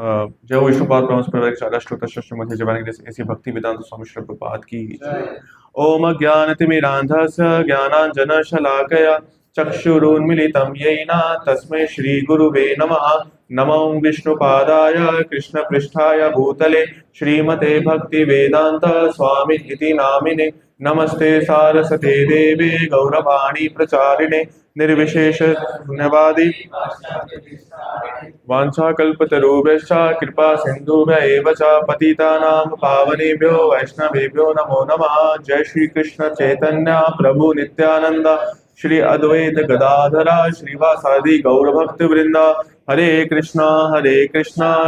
जय हो विष्णुपाद ब्रह्म प्रवर्तक चारष्टोत्तर श्रीमती जवानी ऐसी भक्ति वेदांत स्वामी श्री प्रभुपाद की जय। ओम ज्ञानतिमिरान्धस्य ज्ञानाञ्जनशलाकया चक्षुरुन्मिलितं येन तस्मै श्रीगुरुवे नमः। नमो विष्णुपादाय कृष्णपृष्ठाय भूतले श्रीमते भक्तिवेदान्त स्वामिनिति नामिने। नमस्ते सारस्वते देवे गौरवाणी प्रचारिणे निर्विशेष शून्यवादी वाञ्छाकल्पतरुभ्यश्च कृपा सिन्धुभ्य एव च पतितानां पावनेभ्यो वैष्णवेभ्यो नमो नमः। जय श्री कृष्ण चैतन्य प्रभु नित्यानंद श्री अद्वैत गदाधरा श्रीवासादि गौरभक्त वृंद। हरे कृष्णा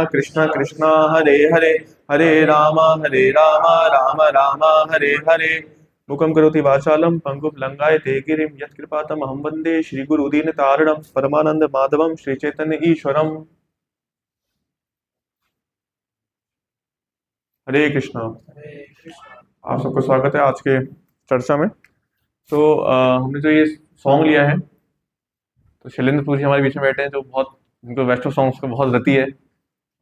कृष्ण कृष्णा हरे हरे, हरे राम राम राम हरे हरे। मुखं करोति वाचालं पंगुं लंघयते गिरिं यत्कृपातमहं वन्दे श्रीगुरुदीनतारिणं परमानंद माधवं श्रीचैतन्य ईश्वरम्। हरे कृष्णा। आप सबको स्वागत है आज के चर्चा में। तो हमने जो ये सॉन्ग लिया है, तो शैलेंद्रपुर जी हमारे बीच में बैठे हैं जो बहुत, उनको वेस्टर्न सॉन्ग्स को बहुत रति है।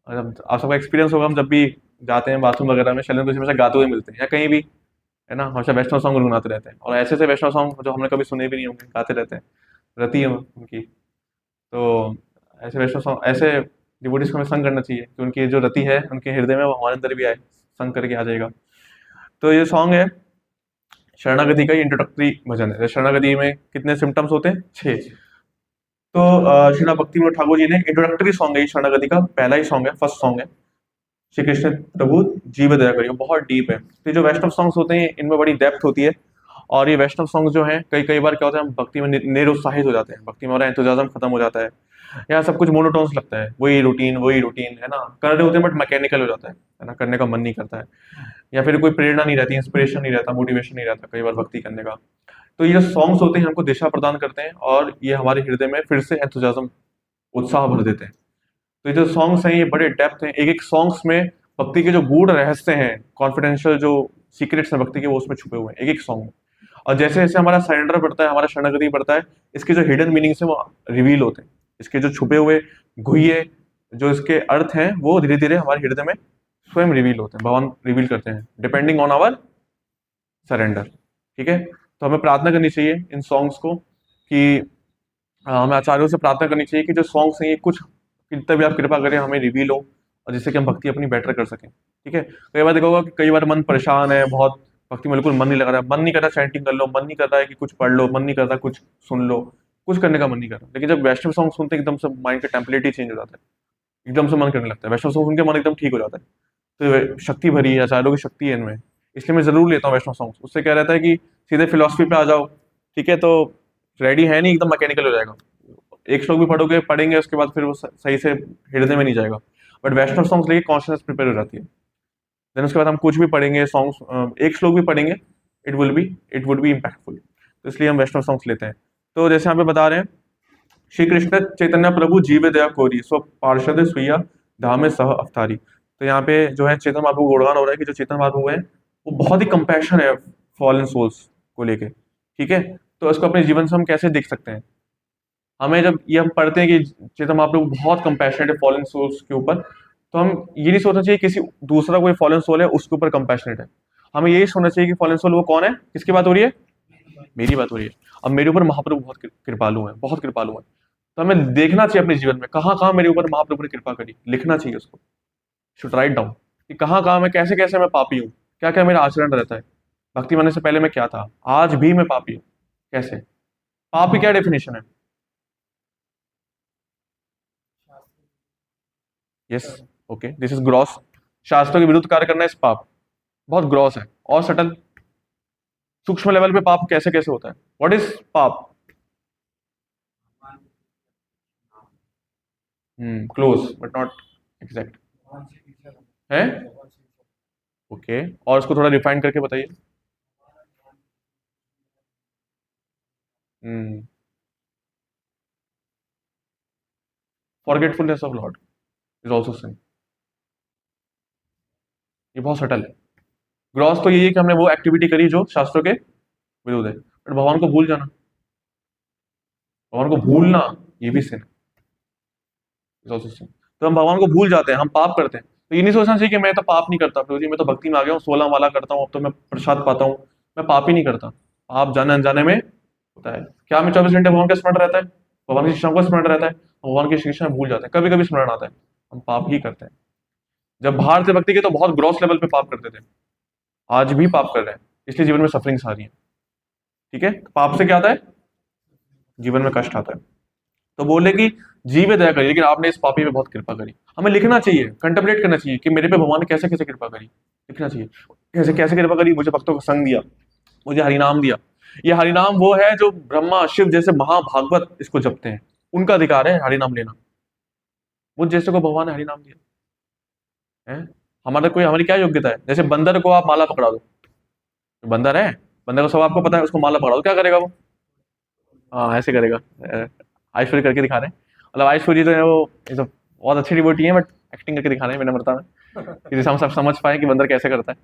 और आप सबका एक्सपीरियंस होगा, हम जब भी जाते हैं बाथरूम वगैरह में शैलेंद्रपुर जी हमेशा गाते हुए मिलते हैं या कहीं भी, है ना, हमेशा वेस्टर्न सॉन्ग गुनगुनाते रहते हैं। और ऐसे ऐसे वेस्टर्न सॉन्ग जो हमने कभी सुने भी नहीं होंगे गाते रहते हैं, रति है उनकी। तो ऐसे वेस्टर्न सॉन्ग, ऐसे डिवोटीज को हमें संग करना चाहिए कि उनकी जो रति है उनके हृदय में वो हमारे अंदर भी आए, संग करके आ जाएगा। तो ये सॉन्ग है शरणागति का, इंट्रोडक्टरी भजन है। शरणागति में कितने सिम्टम्स होते हैं? 6। तो श्रीला भक्ति विनोद ठाकुर जी ने इंट्रोडक्टरी सॉन्ग है ये, शरणागति का पहला ही सॉन्ग है, फर्स्ट सॉन्ग है। श्री कृष्ण प्रभु जीव दया करियो, बहुत डीप है। तो ये जो वैष्णव सॉन्ग्स होते हैं इनमें बड़ी डेप्थ होती है। और ये वैष्णव सॉन्ग जो हैं कई कई बार क्या होता है, हम भक्ति में निरुत्साहित हो जाते हैं, भक्ति में हमारा एंथुसियाज्म खत्म हो जाता है, यहाँ सब कुछ मोनोटोन्स लगता है, वही रूटीन है ना, कर रहे होते हैं बट मैकेनिकल हो जाता है ना, करने का मन नहीं करता है, या फिर कोई प्रेरणा नहीं रहती, इंस्पिरेशन नहीं रहता, मोटिवेशन नहीं रहता कई बार भक्ति करने का। तो ये जो सॉन्ग्स होते हैं हमको दिशा प्रदान करते हैं और ये हमारे हृदय में फिर से एंथुसियाज्म, उत्साह भर देते हैं। तो ये जो सॉन्ग्स हैं ये बड़े डेप्थ हैं, एक एक सॉन्ग्स में भक्ति के जो गूढ़ रहस्य हैं, कॉन्फिडेंशियल जो सीक्रेट्स हैं भक्ति के, वो उसमें छुपे हुए हैं एक एक सॉन्ग में। और जैसे जैसे हमारा सरेंडर बढ़ता है, हमारा शरणागति बढ़ता है, इसके जो हिडन मीनिंग्स हैं वो रिवील होते हैं, इसके जो छुपे हुए गुह्य जो इसके अर्थ हैं वो धीरे धीरे हमारे हृदय में स्वयं रिवील होते हैं, भगवान रिवील करते हैं डिपेंडिंग ऑन आवर सरेंडर। ठीक है, तो हमें प्रार्थना करनी चाहिए इन सॉन्ग्स को कि हमें आचार्यों से प्रार्थना करनी चाहिए कि जो सॉन्ग्स हैं ये कुछ कितना भी आप कृपा करें हमें रिवील हो, और जिससे कि हम भक्ति अपनी बेटर कर सकें। ठीक है, कई बार देखा होगा कि कई बार मन परेशान है बहुत, भक्ति में बिल्कुल मन नहीं लग रहा है, मन नहीं कर रहा चैंटिंग कर लो, मन नहीं कर रहा है कि कुछ पढ़ लो, मन नहीं कर रहा कुछ सुन लो, कुछ करने का मन नहीं कर रहा। लेकिन जब वैष्णव सॉन्ग सुनते हैं एकदम से माइंड का टेम्पलेट ही चेंज हो जाता है, एकदम से मन करने लगता है, वैष्णव सॉन्ग सुन के मन एकदम ठीक हो जाता है। तो ये शक्ति भरी है, आचार्यों की शक्ति है इनमें, इसलिए मैं जरूर लेता हूँ वैष्णव सॉन्ग्स। उससे क्या रहता है कि सीधे फिलोसफी पे आ जाओ, ठीक है, तो रेडी है नहीं, एकदम मैकेनिकल हो जाएगा। एक श्लोक भी पढ़ेंगे उसके बाद फिर वो सही से हृदय में नहीं जाएगा। बट वैष्णव सॉन्ग्स लेके कॉन्शियसनेस प्रिपेयर हो जाती है। देन उसके बाद हम कुछ भी पढ़ेंगे सॉन्ग्स, एक श्लोक भी पढ़ेंगे, इट वुड बी इम्पैक्टफुल। तो इसलिए हम वैष्णव सॉन्ग्स लेते हैं। तो जैसे यहाँ पे बता रहे हैं, श्री कृष्ण चैतन्य प्रभु जीव दया कोरी स्व पार्षद सुइया धामे सह अवतारी। तो यहाँ पे जो है चेतन महाप्रभु को गुणगान हो रहा है कि जो चेतन महाप्रभु है वो बहुत ही कंपैशन है फॉलन सोल्स को लेके। ठीक है, तो इसको अपने जीवन से हम कैसे देख सकते हैं? हमें जब ये हम पढ़ते हैं कि चेतन महाप्रभु बहुत कंपैशनेट है फॉलन सोल्स के ऊपर, तो हम ये नहीं सोचना चाहिए किसी दूसरा कोई फॉलन सोल है उसके ऊपर कंपैशनेट है। हमें यही सोचना चाहिए कि फॉलन सोल वो कौन है, किसकी बात हो रही है? मेरी बात हो रही है। अब मेरे ऊपर महाप्रभु बहुत कृपालु है, बहुत कृपालु है। तो हमें देखना चाहिए अपने जीवन में कहाँ कहाँ मेरे ऊपर महाप्रभु ने कृपा करी, लिखना चाहिए उसको, शुड राइट डाउन कि कहाँ कहाँ मैं, कैसे कैसे मैं पापी हूँ, क्या क्या मेरा आचरण रहता है, भक्ति मानने से पहले मैं क्या था, आज भी मैं पापी हूँ कैसे। पाप की क्या डेफिनेशन है? Yes, okay, this is gross. शास्त्रों के विरुद्ध कार्य करना इस पाप, बहुत ग्रॉस है। और सटल सूक्ष्म लेवल पे पाप कैसे कैसे होता है? व्हाट इज पाप? क्लोज बट नॉट एग्जैक्ट है। ओके, और उसको थोड़ा रिफाइन करके बताइए। Forgetfulness of lord is also sin. ये बहुत सटल है। ग्रॉस तो यही है कि हमने वो एक्टिविटी करी जो शास्त्रों के विरुद्ध है, बट भगवान को भूल जाना, भगवान को भूलना, ये भी सिन इज ऑल्सो सिन। तो हम भगवान को भूल जाते हैं, हम पाप करते हैं। तो ये नहीं सोचना चाहिए कि मैं तो पाप नहीं करता प्रभु जी, मैं तो भक्ति में आ गया हूँ, 16 माला करता हूँ, अब तो मैं प्रसाद पाता हूँ, मैं पाप ही नहीं करता। पाप जाने अनजाने में होता है। क्या हमें 24 घंटे भगवान का स्मरण रहता है? भगवान की शिक्षाओं का स्मरण रहता है? भगवान की शिक्षा भूल जाते हैं, कभी कभी स्मरण आता है, हम पाप ही करते हैं। जब बाहर से भक्ति के तो बहुत ग्रॉस लेवल पे पाप करते थे, आज भी पाप कर रहे हैं, इसलिए जीवन में सफरिंग्स आ रही है। ठीक है, पाप से क्या आता है? जीवन में कष्ट आता है। तो बोले कि जीव दया करी, लेकिन आपने इस पापी पे बहुत कृपा करी। हमें लिखना चाहिए, कंटेम्पलेट करना चाहिए कि मेरे पे भगवान ने कैसे कैसे कृपा करी। लिखना चाहिए कैसे कैसे कृपा करी। मुझे भक्तों का संग दिया, मुझे हरिनाम दिया। ये हरिनाम वो है जो ब्रह्मा शिव जैसे महाभागवत इसको जपते हैं, उनका अधिकार है हरिनाम लेना। मुझ जैसे को भगवान ने हरिनाम दिया है। हमारा कोई, हमारी क्या योग्यता है? जैसे बंदर को आप माला पकड़ा दो, बंदर है, बंदर को सब आपको पता है, उसको माला पकड़ा दो, क्या करेगा वो? हाँ, ऐसे करेगा। आयुष्वरी करके दिखा रहे हैं, मतलब आयुष्वरी जी तो है वो, ये तो बहुत अच्छी डिवोटी है, बट एक्टिंग करके दिखा रहे हैं विनम्रता में, कि हम सब समझ पाए कि बंदर कैसे करता है।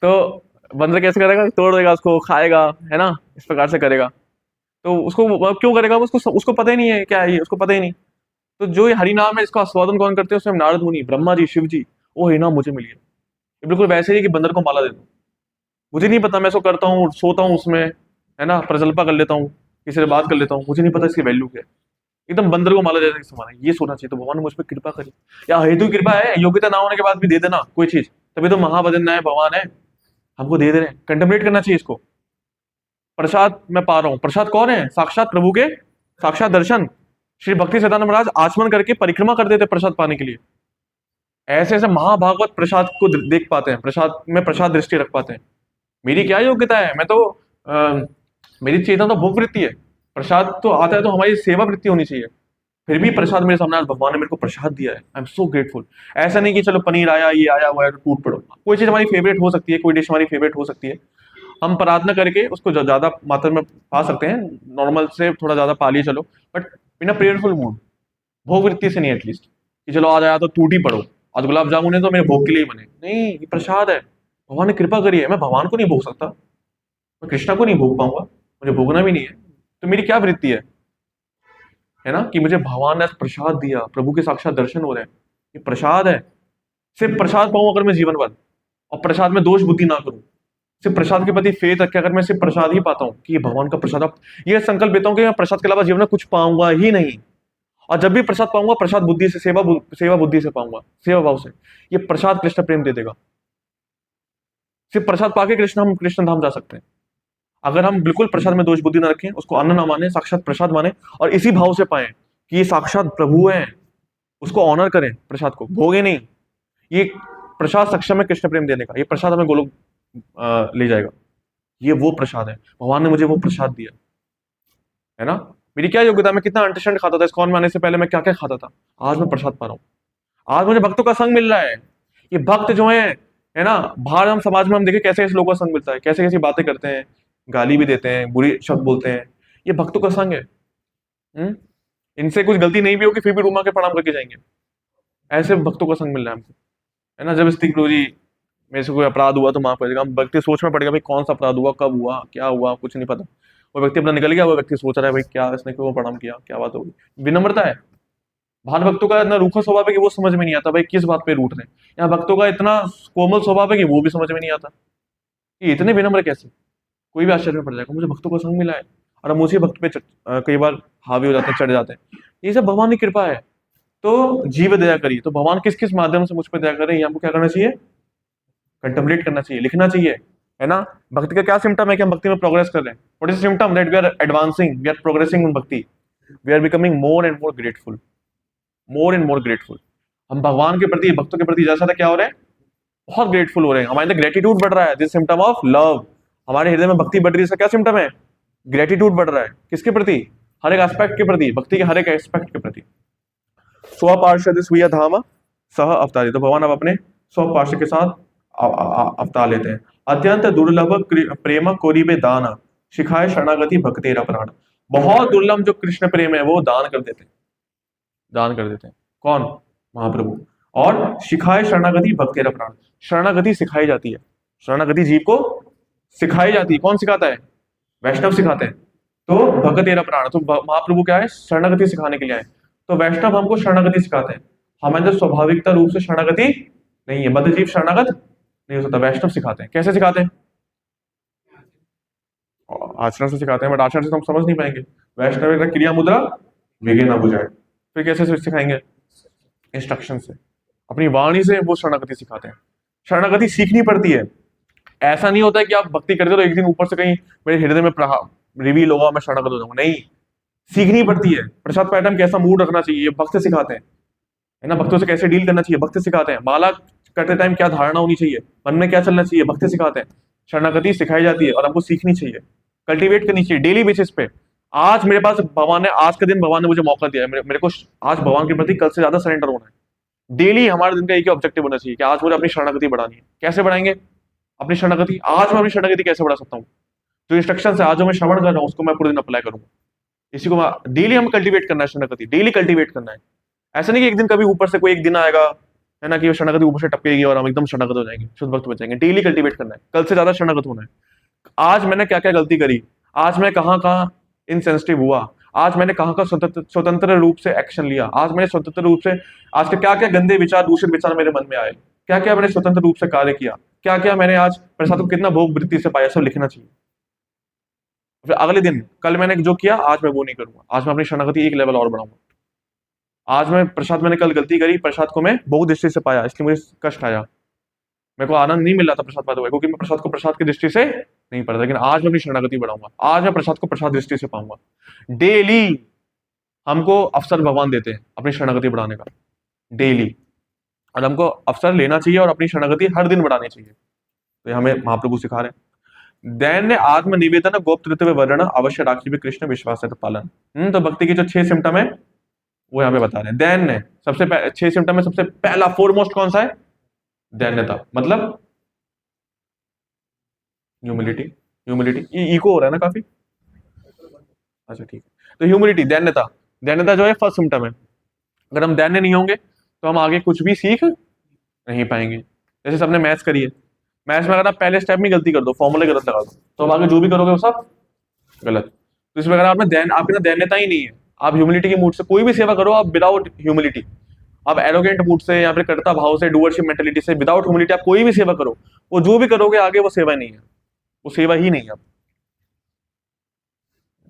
तो बंदर कैसे करेगा? तोड़ देगा उसको, खाएगा, है ना, इस प्रकार से करेगा। तो उसको वो क्यों करेगा? उसको उसको पता ही नहीं है क्या है ये, उसको पता ही नहीं। तो जो ये हरि नाम है, इसका आस्वादन कौन करते हैं? उसमें नारद मुनि, ब्रह्मा जी, शिव जी। वो हरि नाम मुझे मिल गया। ये बिल्कुल वैसे ही है कि बंदर को माला दे दो। मुझे नहीं पता, मैं इसको करता हूँ, सोता हूँ उसमें, है ना, प्रजल्पा कर लेता हूँ, किसी से बात कर लेता हूँ, मुझे नहीं पता इसकी वैल्यू क्या है। एकदम बंदर को माला देने के समान है, ये सोचना चाहिए। तो भगवान ने मुझ पर कृपा करी, या हेतु कृपा है, योग्यता ना होने के बाद भी दे देना कोई चीज, तभी तो महाभजन है, भगवान है, हमको दे दे रहे हैं। कंटेम्पलेट करना चाहिए इसको। प्रसाद मैं पा रहा हूँ, प्रसाद कौन है? साक्षात प्रभु के साक्षात दर्शन। श्री भक्ति सिद्धांत महाराज आचमन करके परिक्रमा कर देते प्रसाद पाने के लिए। ऐसे ऐसे महाभागवत प्रसाद को देख पाते हैं, प्रसाद में प्रसाद दृष्टि रख पाते हैं। मेरी क्या योग्यता है? मैं तो मेरी चेतना तो भोग वृत्ति है। प्रसाद तो आता है तो हमारी सेवा वृत्ति होनी चाहिए। फिर भी प्रसाद मेरे सामने, आज भगवान ने मेरे को प्रसाद दिया है, आई एम सो ग्रेटफुल। ऐसा नहीं कि चलो पनीर आया, ये आया हुआ है तो टूट पड़ो। कोई चीज हमारी फेवरेट हो सकती है, कोई डिश हमारी फेवरेट हो सकती है, हम प्रार्थना करके उसको ज्यादा मात्रा में पा सकते हैं, नॉर्मल से थोड़ा ज्यादा पा लिए चलो, but in a prayerful mood, भोग वृत्ति से नहीं एटलीस्ट, कि चलो आज आया तो टूट ही पड़ो, आज गुलाब जामुन है तो मेरे भोग के लिए ही बने। नहीं, ये प्रसाद है, भगवान ने कृपा करी है। मैं भगवान को नहीं भोग सकता, मैं कृष्णा को नहीं भोग पाऊंगा, मुझे भोगना भी नहीं है। तो मेरी क्या वृत्ति है ना, कि मुझे भगवान ने प्रसाद दिया, प्रभु के साक्षात दर्शन हो रहे हैं, ये प्रसाद है। सिर्फ प्रसाद पाऊं अगर मैं जीवन भर, और प्रसाद में दोष बुद्धि ना करूं, सिर्फ प्रसाद के प्रति फेथ रखे अगर मैं सिर्फ प्रसाद ही पाता हूं कि ये भगवान का प्रसाद, अब ये संकल्प लेता हूं कि मैं प्रसाद के अलावा जीवन में कुछ पाऊंगा ही नहीं। और जब भी प्रसाद पाऊंगा, प्रसाद बुद्धि से, सेवा बुद्धि से पाऊंगा, सेवा भाव से। ये प्रसाद कृष्ण प्रेम दे देगा। सिर्फ प्रसाद पाके हम कृष्ण धाम जा सकते हैं। अगर हम बिल्कुल प्रसाद में दोष बुद्धि ना रखें, उसको अन्न ना माने, साक्षात प्रसाद माने, और इसी भाव से पाए कि ये साक्षात प्रभु है, उसको ऑनर करें, प्रसाद को भोगे नहीं। ये प्रसाद सक्षम है कृष्ण प्रेम देने का, ये प्रसाद हमें गोलोक ले जाएगा। ये वो प्रसाद है, भगवान ने मुझे वो प्रसाद दिया है ना। मेरी क्या योग्यता, मैं कितना अंटशंड खाता था, इस्कॉन में आने से पहले मैं क्या क्या खाता था, आज मैं प्रसाद पा रहा हूँ। आज मुझे भक्तों का संग मिल रहा है। ये भक्त जो है ना, बाहर हम समाज में हम देखें कैसे कैसे लोगों का संग मिलता है, कैसे कैसी बातें करते हैं, गाली भी देते हैं, बुरी शब्द बोलते हैं। ये भक्तों का संग है। इनसे कुछ गलती नहीं भी होगी, फिर भी रूमा के प्रणाम करके जाएंगे। ऐसे भक्तों का संग मिल रहा है हमको, है ना। जब स्थिति गुरु जी मेरे से कोई अपराध हुआ तो माफ कर देगा, हम व्यक्ति सोच में पड़ गया, भाई कौन सा अपराध हुआ, कब हुआ, क्या हुआ, कुछ नहीं पता। वो व्यक्ति अपना निकल गया, वो व्यक्ति सोच रहा है भाई क्या इसने क्यों प्रणाम किया, क्या बात होगी। विनम्रता है। बाहर भक्तों का इतना रूखा स्वभाव है कि वो समझ में नहीं आता भाई किस बात पे रूठ रहे हैं। यहाँ भक्तों का इतना कोमल स्वभाव है कि वो भी समझ में नहीं आता कि इतने विनम्र कैसे। कोई भी आश्चर्य में पड़ जाएगा, मुझे भक्तों का संग मिला है, और हम उसी भक्त पे कई बार हावी हो जाते हैं, चढ़ जाते हैं। ये सब भगवान की कृपा है। तो जीव दया करिए, तो भगवान किस किस माध्यम से मुझ पर दया कर रहे हैं, ये हमको क्या करना चाहिए? कंटेम्पलेट करना चाहिए, लिखना चाहिए, है ना। भक्ति का क्या सिम्टम है कि हम भक्ति में प्रोग्रेस कर रहे हैं? What is symptom? That we are advancing, we are progressing in bhakti, we are becoming more and more grateful, more and more grateful. हम भगवान के प्रति, भक्तों के प्रति जैसा था क्या हो रहे हैं? बहुत ग्रेटफुल हो रहे हैं, हमारे अंदर ग्रेटिट्यूड बढ़ रहा है, दिस सिम्टम ऑफ लव। हमारे हृदय में भक्ति बढ़ रही है, इसका क्या सिम्टम है? ग्रेटिट्यूड बढ़ रहा है, किसके प्रति? हर एक एस्पेक्ट के प्रति, भक्ति के हर एक एस्पेक्ट के प्रति। स्वपार्षद स्वीय धाम सह अवतारी, तो भगवान अब अपने स्वपार्षद के साथ अवतार लेते हैं। अत्यंत दुर्लभ प्रेम कोरिबे दान, शिखाए शरणागति भक्तेरा प्राण। बहुत दुर्लभ जो कृष्ण प्रेम है वो दान कर देते हैं, दान कर देते हैं। कौन? महाप्रभु। और शिखाए शरणागति भक्तेरा प्राण, शरणागति सिखाई जाती है, शरणागति जीव को सिखाई जाती है। कौन सिखाता है? वैष्णव सिखाते हैं। तो भगतेरा प्राण, तो महाप्रभु क्या है? शरणागति सिखाने के लिए आए। तो वैष्णव हमको शरणागति सिखाते हैं। हमारे अंदर स्वाभाविकता रूप से शरणागति नहीं है, बद्धजीव शरणागत नहीं हो सकता। वैष्णव सिखाते हैं, कैसे सिखाते हैं? आचरण से सिखाते हैं, बट आचरण से तो हम समझ नहीं पाएंगे। वैष्णव एक क्रिया मुद्रा वेगे ना बुझाए, फिर कैसे सिखाएंगे? इंस्ट्रक्शन से, अपनी वाणी से वो शरणागति सिखाते हैं। शरणागति सीखनी पड़ती है। ऐसा नहीं होता है कि आप भक्ति करते हो तो एक दिन ऊपर से कहीं मेरे हृदय में रिवील होगा, मैं शरणागत हो जाऊंगा। नहीं, सीखनी पड़ती है। प्रसाद पैटर्न कैसा मूड रखना चाहिए, ये भक्त सिखाते हैं, है ना। भक्तों से कैसे डील करना चाहिए, भक्त सिखाते हैं। माला करते टाइम क्या धारणा होनी चाहिए, मन में क्या चलना चाहिए, भक्त सिखाते हैं। शरणागति सिखाई जाती है और हमको सीखनी चाहिए, कल्टीवेट करनी चाहिए डेली बेसिस पे। आज मेरे पास भगवान ने, आज के दिन भगवान ने मुझे मौका दिया है, मेरे को आज भगवान के प्रति कल से ज्यादा सरेंडर होना है। डेली हमारे दिन का एक ही ऑब्जेक्टिव होना चाहिए कि आज मुझे अपनी शरणागति बढ़ानी है। कैसे बढ़ाएंगे अपनी शरणागति? आज मैं अपनी शरणागति कैसे बढ़ा सकता हूँ? जो इंस्ट्रक्शन है आज जो मैं श्रवण कर रहा हूँ उसको मैं पूरे दिन अप्लाई करूंगा। इसी को डेली हम कल्टीवेट करना है, शरणागति डेली कल्टीवेट करना है। ऐसा नहीं कि एक दिन कभी ऊपर से कोई एक दिन आएगा, है ना, कि शरणागति ऊपर से टपकेगी और हम एकदम शरणागत हो जाएंगे, शुद्ध भक्त बन जाएंगे। डेली कल्टीवेट करना है, कल से ज्यादा शरणागत होना है। आज मैंने क्या क्या गलती करी, आज मैं कहाँ कहाँ इनसेंसिटिव हुआ, आज मैंने कहाँ कहाँ स्वतंत्र रूप से एक्शन लिया, आज मैंने स्वतंत्र रूप से, आज के क्या क्या गंदे विचार, दूषित विचार मेरे मन में आए, क्या क्या मैंने स्वतंत्र रूप से कार्य किया, क्या क्या मैंने आज प्रसाद को कितना भोग वृत्ति से पाया, सब लिखना चाहिए। फिर अगले दिन, कल मैंने जो किया आज मैं वो नहीं करूंगा, आज मैं अपनी शरणागति एक लेवल और बढ़ाऊंगा। आज मैं प्रसाद, मैंने कल गलती करी, प्रसाद को मैं भोग दृष्टि से पाया इसलिए मुझे कष्ट आया, मेरे को आनंद नहीं मिल रहा था प्रसाद पाते हुए, क्योंकि मैं प्रसाद को प्रसाद की दृष्टि से नहीं पढ़ा। लेकिन आज मैं अपनी शरणागति बढ़ाऊंगा, आज मैं प्रसाद को प्रसाद दृष्टि से पाऊंगा। डेली हमको अवसर भगवान देते हैं अपनी शरणागति बढ़ाने का, डेली, और हमको अवसर लेना चाहिए और अपनी शरणागति हर दिन बढ़ानी चाहिए। तो ये हमें महाप्रभु सिखा रहे हैं। दैन्य आत्म निवेदन गोप्तृत्व वर्ण अवश्य राखी कृष्ण विश्वास है तो पालन। तो भक्ति के जो 6 सिम्टम है वो यहाँ पे बता रहे हैं। दैन्य सबसे 6 सिम्टम में सबसे पहला फोरमोस्ट कौन सा है? दैन्यता, मतलब ह्यूमिलिटी। ह्यूमिलिटी इको हो रहा है ना काफी, अच्छा ठीक है। तो ह्यूमिलिटी, दैन्यता, दैन्यता जो है फर्स्ट सिम्टम है। अगर हम दैन्य नहीं होंगे तो हम आगे कुछ भी सीख नहीं पाएंगे। जैसे सबने मैथ्स करी है, मैथ्स में अगर आप पहले स्टेप में गलती कर दो, फॉर्मूले गलत लगा दो, तो अब आगे जो भी करोगे वो सब गलत। तो इसमें अगर आपने आपके ना दैन्यता ही नहीं है, आप ह्यूमिलिटी के मूड से कोई भी सेवा करो, आप विदाउट ह्यूमिलिटी, आप एरोगेंट मूड से या फिर कर्ता भाव से, डूअरशिप मेंटेलिटी से, विदाउट ह्यूमिलिटी आप कोई भी सेवा करो, वो जो भी करोगे आगे वो सेवा नहीं है, वो सेवा ही नहीं है।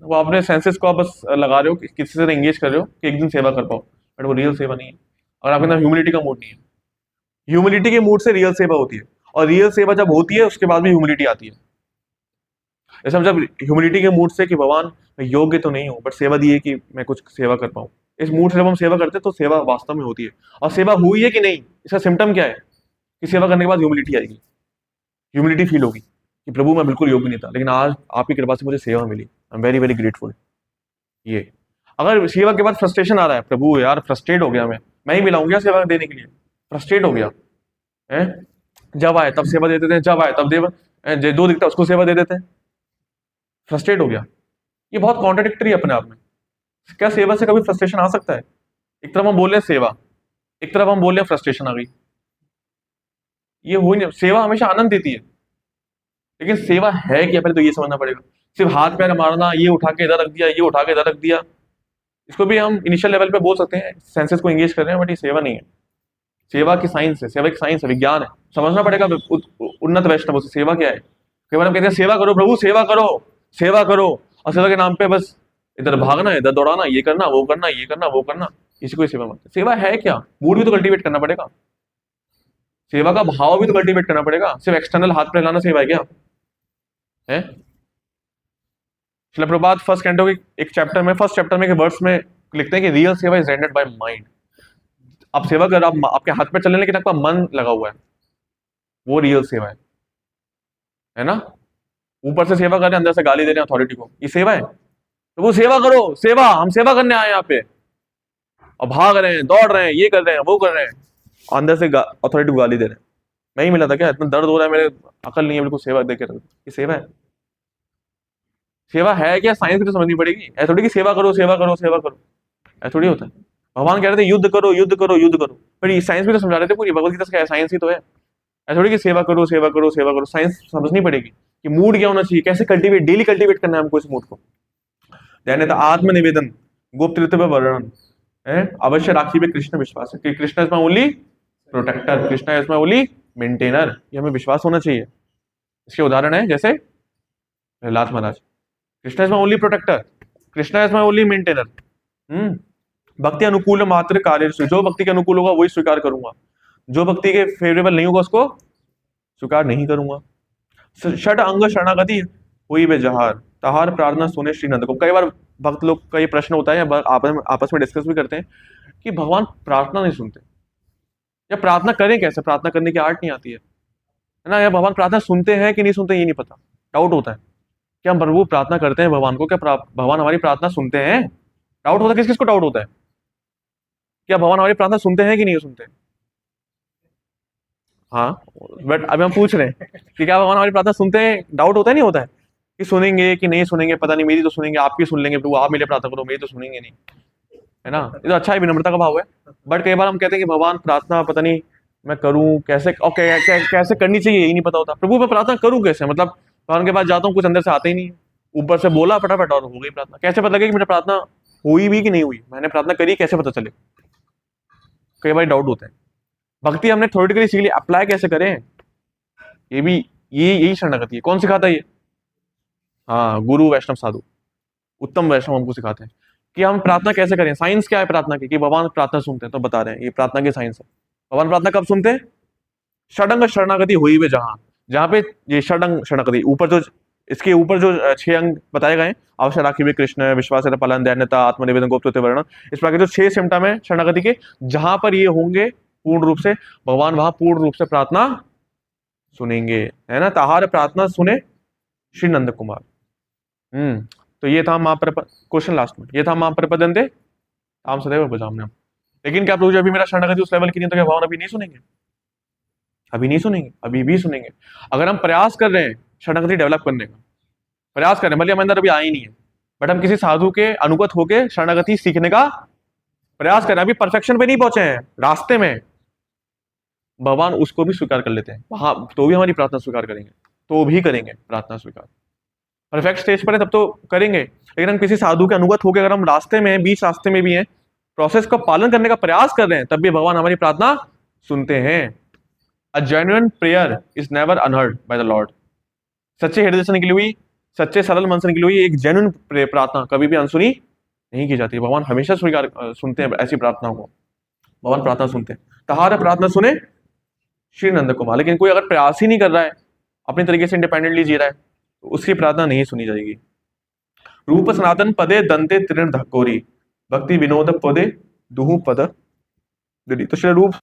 वो अपने सेंसेस को आप बस लगा रहे हो, किसी से एंगेज कर रहे हो कि एक दिन सेवा कर पाओ, बट वो रियल सेवा नहीं है। और आपके अंदर ह्यूमिलिटी का मूड नहीं है। ह्यूमिलिटी के मूड से रियल सेवा होती है, और रियल सेवा जब होती है उसके बाद भी ह्यूमिलिटी आती है। जैसे हम जब ह्यूमिलिटी के मूड से कि भगवान मैं योग्य तो नहीं हूं बट सेवा दी है कि मैं कुछ सेवा कर पाऊं, इस मूड से जब हम सेवा करते हैं तो सेवा वास्तव में होती है। और सेवा हुई है कि नहीं, इसका सिम्टम क्या है कि सेवा करने के बाद ह्यूमिलिटी आएगी, ह्यूमिलिटी फील होगी कि प्रभु मैं बिल्कुल योग्य नहीं था, लेकिन आज आपकी कृपा से मुझे सेवा मिली, I am very very grateful. ये अगर सेवा के बाद फ्रस्ट्रेशन आ रहा है, प्रभु यार फ्रस्ट्रेट हो गया, मैं ही मिलाऊंगा सेवा देने के लिए, फ्रस्ट्रेट हो गया है, जब आए तब सेवा दे देते हैं, जब आए तब दो दिखता उसको सेवा दे देते हैं, फ्रस्ट्रेट हो गया। ये बहुत कॉन्ट्राडिक्टरी है अपने आप में। क्या सेवा से कभी फ्रस्ट्रेशन आ सकता है? एक तरफ हम बोल रहे हैं सेवा, एक तरफ हम बोल रहे हैं फ्रस्ट्रेशन आ गई, ये हो ही नहीं। सेवा हमेशा आनंद देती है, लेकिन सेवा है क्या पहले तो ये समझना पड़ेगा। सिर्फ हाथ पैर मारना, ये उठा के इधर रख दिया, ये उठा के इधर रख दिया, इसको भी हम इनिशियल लेवल पे बोल सकते हैं सेंसेस को एंगेज कर रहे हैं, बट ये सेवा नहीं है। सेवा की साइंस है, सेवा की साइंस है, विज्ञान है, समझना पड़ेगा। उन्नत वैष्णव से सेवा क्या है? कई बार हम कहते हैं सेवा करो प्रभु, सेवा करो, सेवा करो, और सेवा के नाम पे बस इधर भागना, इधर दौड़ाना, ये करना, वो करना, ये करना, वो करना, इसी को सेवा मानते हैं। सेवा है क्या? मूड भी तो कल्टीवेट करना पड़ेगा, सेवा का भाव भी तो कल्टीवेट करना पड़ेगा। सिर्फ एक्सटर्नल हाथ पे हिलाना सेवा है क्या? है श्रील प्रभुपाद फर्स्ट कैंटो के एक चैप्टर में, फर्स्ट चैप्टर में के वर्ड्स में लिखते हैं कि रियल सेवा इज रेंडर्ड बाय माइंड। आप सेवा कर, आप आपके हाथ पे चलने, लेकिन आपका मन लगा हुआ है, वो रियल सेवा है ना। ऊपर से सेवा कर रहे हैं, अंदर से गाली दे रहे हैं अथॉरिटी को, ये सेवा है? तो वो सेवा करो, सेवा, हम सेवा करने आए यहाँ पे, और भाग रहे हैं, दौड़ रहे हैं, ये कर रहे हैं, वो कर रहे हैं, अंदर से अथॉरिटी को गाली दे रहे हैं। नहीं मिला था क्या? इतना दर्द हो रहा है, मेरे अकल नहीं है, बिल्कुल सेवा दे के रख, ये सेवा है? सेवा है क्या? साइंस भी तो समझनी पड़ेगी। ऐसा थोड़ी कि सेवा करो, सेवा करो, सेवा करो, ऐसा थोड़ी होता है। भगवान कह रहे थे युद्ध करो, युद्ध करो, युद्ध करो, पर ये साइंस भी तो समझा रहे थे पूरी भगवत गीता से, साइंस ही तो है। ऐसा थोड़ी कि सेवा करो, सेवा करो, सेवा करो, साइंस समझनी पड़ेगी कि मूड क्या होना चाहिए, कैसे कल्टीवेट, डेली कल्टीवेट करना है हमको इस मूड को। दैन्यता, आत्म निवेदन, गोप्तृत्व वर्णन, है, अवश्य राखी में कृष्ण विश्वास है कि Krishna is my only protector, Krishna is my only maintainer, ये हमें विश्वास होना चाहिए। इसके उदाहरण है जैसे Prahlad Maharaj, Krishna is my only protector, Krishna is my only maintainer. भक्ति अनुकूल मात्र कार्य, जो भक्ति के अनुकूल होगा वही स्वीकार करूंगा, जो भक्ति के फेवरेबल नहीं होगा उसको स्वीकार नहीं करूंगा। षड अंग शरणागति हुई बेजहार, तहार प्रार्थना सुने श्री नंद को। कई बार भक्त लोग का ये प्रश्न होता है, या आपस में डिस्कस भी करते हैं कि भगवान प्रार्थना नहीं सुनते, या प्रार्थना करें कैसे, प्रार्थना करने की आर्ट नहीं आती है ना, या भगवान प्रार्थना सुनते हैं कि नहीं सुनते ये नहीं पता, डाउट होता है कि हम प्रभु प्रार्थना करते हैं भगवान को, क्या भगवान हमारी प्रार्थना सुनते हैं, डाउट होता है। किस किस को डाउट होता है, क्या भगवान हमारी प्रार्थना सुनते हैं कि नहीं सुनते? हाँ, बट अभी हम पूछ रहे हैं कि क्या भगवान हमारी प्रार्थना सुनते हैं, डाउट होता है नहीं होता है कि सुनेंगे कि नहीं सुनेंगे, पता नहीं, मेरी तो सुनेंगे, आपकी सुन लेंगे प्रभु, आप मेरे प्रार्थना करो, मेरी तो सुनेंगे नहीं, है ना। ये तो अच्छा है, विनम्रता का भाव है। बट कई बार हम कहते हैं कि भगवान प्रार्थना पता नहीं मैं करूं कैसे, और कैसे करनी चाहिए यही नहीं पता होता, प्रभु मैं प्रार्थना करूं कैसे, मतलब भगवान के पास जाता हूँ कुछ अंदर से आता ही नहीं है, ऊपर से बोला फटाफट और हो गई प्रार्थना, कैसे पता लगे कि मेरी प्रार्थना हुई भी कि नहीं हुई, मैंने प्रार्थना करी कैसे पता चले, कई बार डाउट होते हैं। भक्ति हमने थ्योरेटिकली सीख ली, अप्लाई कैसे करें, ये भी, ये यही शरणागति है। कौन सिखाता है ये? हाँ, गुरु वैष्णव साधु, उत्तम वैष्णव हमको सिखाते हैं कि हम प्रार्थना कैसे करें। साइंस क्या है प्रार्थना की, कि भगवान प्रार्थना सुनते हैं, तो बता रहे हैं ये प्रार्थना की साइंस है। भगवान प्रार्थना कब सुनते हैं? षडंग शरणागति हुई वे जहां, जहां पे ये षडंग शरणागति ऊपर जो, इसके ऊपर जो 6 अंग बताए गए हैं, अवश्य राखी वे कृष्ण, विश्वास पालन, दैन्यता, आत्मनिवेदन, गोप्तत्व वर्ण, इस प्रकार के जो 6 सिम्टम है शरणागति के, जहां पर ये होंगे पूर्ण रूप से, भगवान वहां पूर्ण रूप से प्रार्थना सुनेंगे, है ना। तहार प्रार्थना सुने श्री नंद कुमार। तो ये था मां प्रप क्वेश्चन लास्ट में, ये था मां प्रपदंते ताम सदैव भजाम्यहम्। लेकिन क्या प्रभु जी अभी मेरा शरणागति उस लेवल की नहीं, तो क्या भगवान अभी नहीं सुनेंगे? अभी नहीं सुनेंगे, अभी भी सुनेंगे। अगर हम प्रयास कर रहे हैं शरणागति डेवलप करने का, प्रयास कर रहे हैं, भले हमारे अंदर अभी आई नहीं है, बट हम किसी साधु के अनुगत होके शरणागति सीखने का प्रयास कर रहे हैं, अभी परफेक्शन पे नहीं पहुंचे हैं, रास्ते में, भगवान उसको भी स्वीकार कर लेते हैं वहां, तो भी हमारी प्रार्थना स्वीकार करेंगे, तो भी करेंगे प्रार्थना स्वीकार। परफेक्ट स्टेज पर है तब तो करेंगे, लेकिन हम किसी साधु के अनुगत होकर अगर हम रास्ते में हैं, बीच रास्ते में भी हैं, प्रोसेस का पालन करने का प्रयास कर रहे हैं, तब भी भगवान हमारी प्रार्थना सुनते हैं। A genuine prayer is never unheard by the Lord. सच्चे हृदय से निकली हुई, सच्चे सरल मन से निकली हुई एक जेन्युइन प्रार्थना कभी भी अनसुनी नहीं की जाती। भगवान हमेशा स्वीकार सुनते हैं ऐसी प्रार्थनाओं को, भगवान प्रार्थना सुनते हैं। तहार प्रार्थना सुने श्री नंद कुमार। लेकिन कोई अगर प्रयास ही नहीं कर रहा है, अपने तरीके से इंडिपेंडेंटली जी रहा है, तो उसकी प्रार्थना नहीं सुनी जाएगी। रूप सनातन पदे दंते तृण धकोरी, भक्ति विनोद पदे दुहु पद दिली। तो श्री रूप